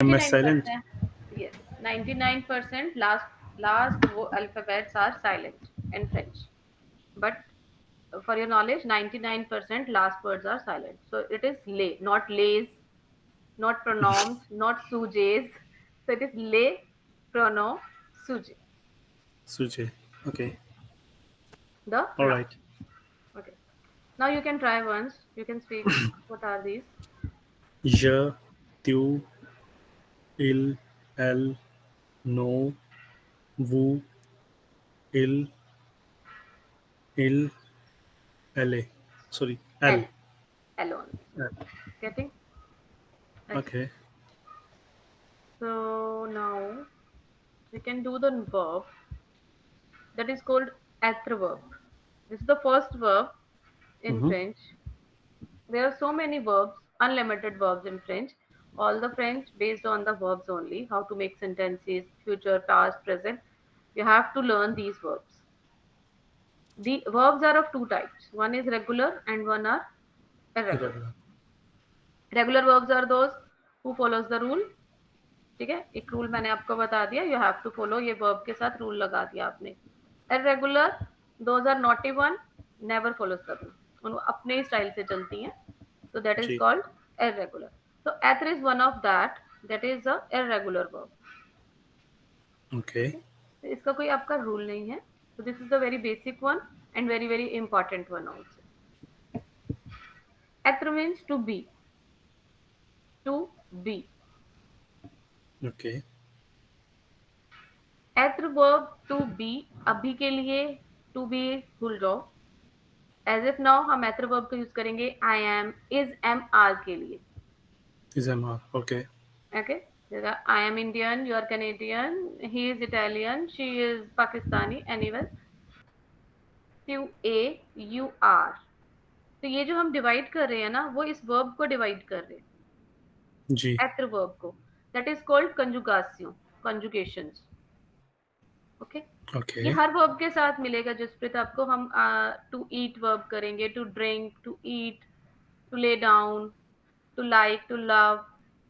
M S silent. 99%, yes, 99% last alphabets are silent in French. But for your knowledge, 99% last words are silent. So it is lay, not lays, not pronouns, not sujes. So it is lay, pronoun, suje. Suje. Okay. The All noun. right. Okay. Now you can try once. You can speak. What are these? Je, tu, il, elle, no, vous, il, il, elle. Sorry, L. elle. L only. Elle. Getting? Okay. Okay. So now we can do the verb that is called être verb. This is the first verb in Mm-hmm. French. There are so many verbs, unlimited verbs in French. All the French based on the verbs only, how to make sentences, future, past, present. You have to learn these verbs. The verbs are of two types. One is regular and one are irregular. Irregular. Regular verbs are those who follows the rule. ठीक है, एक rule मैंने आपको बता दिया, you have to follow, ये verb के साथ रूल लगा दिया आपने. Irregular, those are naughty one, never follows the rule, उन अपने स्टाइल से चलती हैं. So that is ji. called irregular. So ether is one of that. That is a irregular verb. Okay. Okay. तो इसका कोई आपका रूल नहीं है. So this is the very basic one and very very important one also. Ether means to be. To be. Okay. Ether verb to be. अभी के लिए to be भूल जाओ. एज इफ नाउ हम एथर वर्ब का use करेंगे I am, is, am, are के लिए. Is MR. Okay. Okay. I am Indian, you are Canadian, he is Italian, she is Pakistani, anyways. You a, you are. तो ये जो हम डिवाइड कर रहे हैं ना, वो इस वर्ब को डिवाइड कर रहे जी. हैं, एथर वर्ब को. दैट इज कॉल्ड कंजुगासियों, कंजुगेशंस. ओके. ये Okay. हर वर्ब के साथ मिलेगा जसप्रीत आपको. हम टू ईट वर्ब करेंगे, to drink, to eat, to lay down, to like, to love.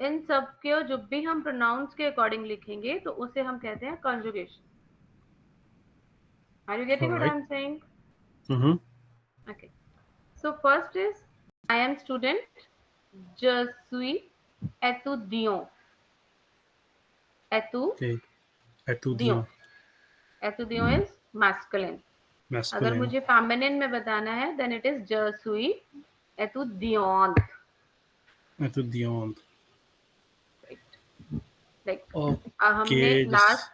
इन सब के जब भी हम प्रोनाउंस के अकॉर्डिंग लिखेंगे तो उसे हम कहते हैं conjugation. Are you All getting what I right. Am saying? Mm-hmm. Okay. So first is I am student, je suis étudiant. Okay. Étudiant. Étudiant. Étudiant is masculine. अगर Masculine. मुझे फेमिनिन में बताना है then it is je suis étudiante. Étudiant. Right. Like हमने Okay. Last.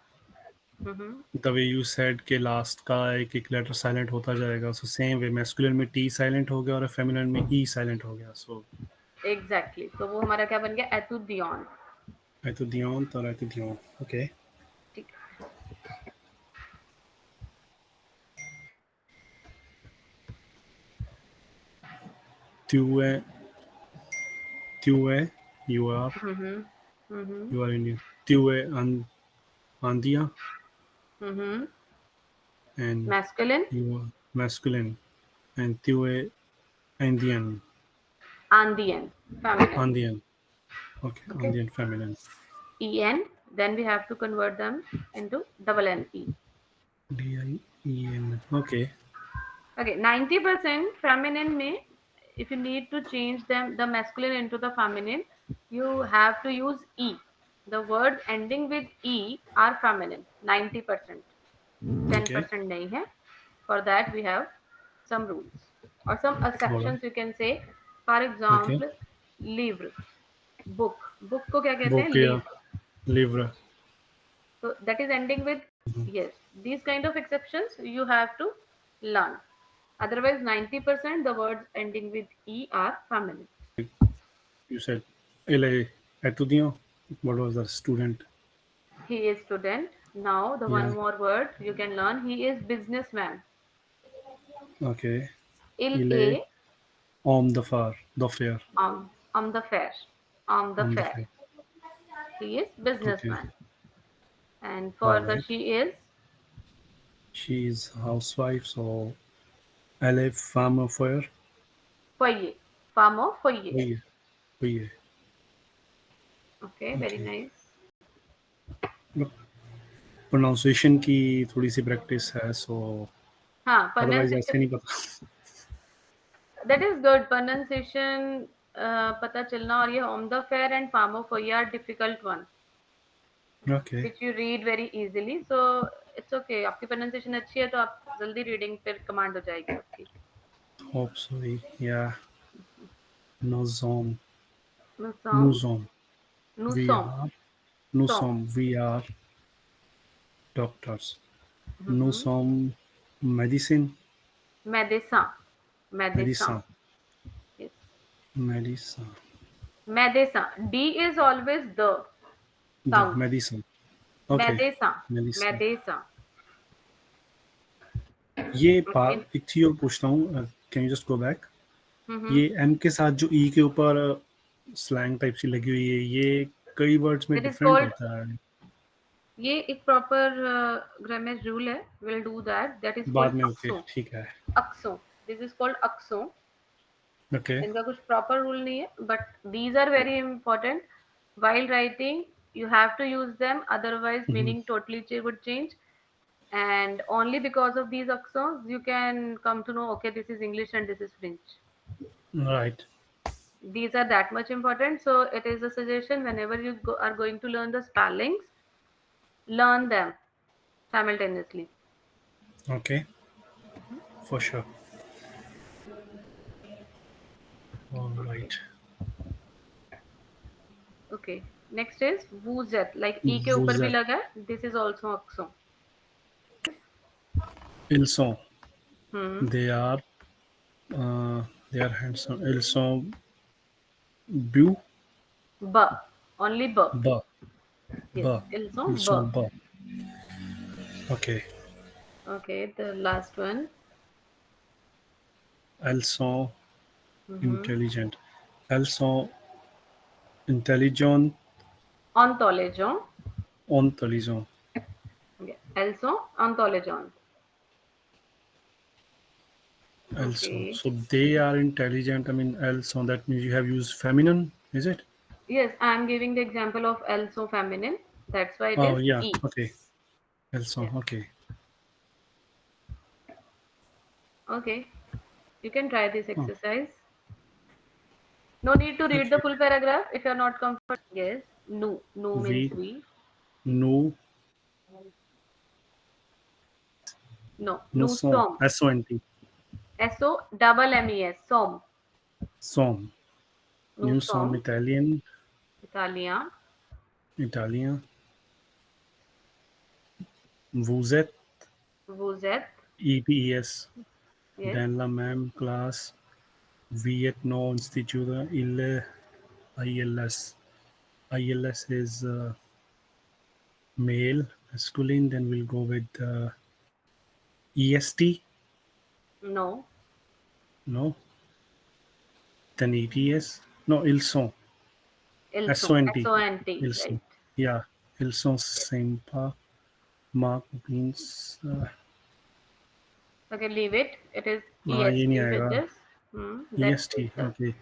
Just the way you said के last का एक एक लेटर साइलेंट होता जाएगा. So same way masculine में T साइलेंट हो गया और feminine में E साइलेंट हो गया. So exactly. तो वो हमारा क्या बन गया? एतुदियन. étudiant और étudiant. Okay. ठीक है. Tu es, tu es, hmm. Hmm. you are Indian. Tu es Andia hmm. and masculine. you are masculine and tu es Indian. आंदियन. Feminine. Andean. Okay, okay. Andean feminine. E N. Then we have to convert them into double N E. Dien. Okay. Okay, 90% feminine में, if you need to change them the masculine into the feminine, you have to use e. The words ending with e are feminine. 90%. Okay. 10% नहीं है. For that we have some rules or some All right. exceptions you can say. For Okay. example, livre, book. Book को क्या कहते हैं? Bokia. livre. Livre. So that is ending with yes. These kind of exceptions you have to learn. Otherwise, 90% the words ending with e are feminine. You said LA Etudiant. What was the student? He is student. Now the one Yeah. more word you can learn. He is businessman. Okay. Il Il est on the far. The fair. on the fair. On the On the fair. fair. He is Okay. businessman. And All for the right. she is She is housewife. So LA farmer fair. foyer. Farmer foyer. Oui. Oui. Okay, very Okay. nice. Pronunciation की थोड़ी सी practice है, सो हाँ, otherwise ऐसे नहीं pronunciation, पता. that is good. Pronunciation पता चलना, और ये Home the Fair and Pharmacopoeia are difficult one, Okay. which you read very easily. So it's okay. आपकी pronunciation अच्छी है तो आप जल्दी रीडिंग पे कमांड हो जाएगी आपकी. Hope so. Yeah. Nozom. Nusong, Nuzom. We Nusong, are. Song. Nuzom. We are doctors. Mm-hmm. Nuzom. Medicine. Medecin, Medecin. Medicine. Yes. Medicine. Medecin. D is always the The sound. medicine. Okay. Medecin, Medicine. Medecin. ये In, एक चीज और पूछता हूँ, can you just go back. mm-hmm. ये M के साथ जो ई के ऊपर स्लैंग टाइप सी लगी हुई है, ये कई वर्ड्स में That is डिफरेंट called, होता है. ये एक प्रॉपर ग्रामर रूल है. Will do that. That is बाद कॉल्ड में ओके, अक्सो. ठीक है. अक्सो. दिस इज कॉल्ड अक्सो. ओके. इनका कुछ प्रॉपर रूल नहीं है, but these are very important. While writing, you have to use them, otherwise meaning totally would change. And only because of these accents you can come to know, okay, this is English and this is French. Right. These are that much important, so it is a suggestion, whenever you are going to learn the spellings, learn them simultaneously. Okay, for sure. Alright. Okay, next is वूजेट. like e के ऊपर भी वुज़ेट. लगा है, this is also accent. इल्सों. Hmm. They are they are handsome. इल्सों. ब्यू. B, only B. ब. Yes, ब. also B. इल्सों ब. Okay. Okay, the last one. इल्सों Mm-hmm. इंटेलिजेंट. इल्सों intelligent. Ontologion. Ontologion. Okay. Also ontologion. Also, Okay. so they are intelligent. I mean, also that means you have used feminine, is it? Yes, I am giving the example of also feminine. That's why it Oh is yeah. E. Okay. Also, Yeah. okay. Okay. You can try this Oh, exercise. No need to read the okay. full paragraph if you're not comfortable. Yes. No. No means We we. know No. no No song. som. SONT. S-O double M-E-S. Som. Song. No New song. som. Italian. Italia. Italian. Vous êtes. Vous êtes. EPES. Yes. Dans la même classe. Vietnam Institute. ILS. ILS is male, masculine. Then we'll go with EST. No. No. Then ETS. No, Ilson. Ilson. SONT. S-O-N-T. Right. Ilson. Yeah. Ilson Sempa. Mark means. Okay, leave it. It is हाँ, ये नहीं EST with आएगा. this. That is EST. the Okay.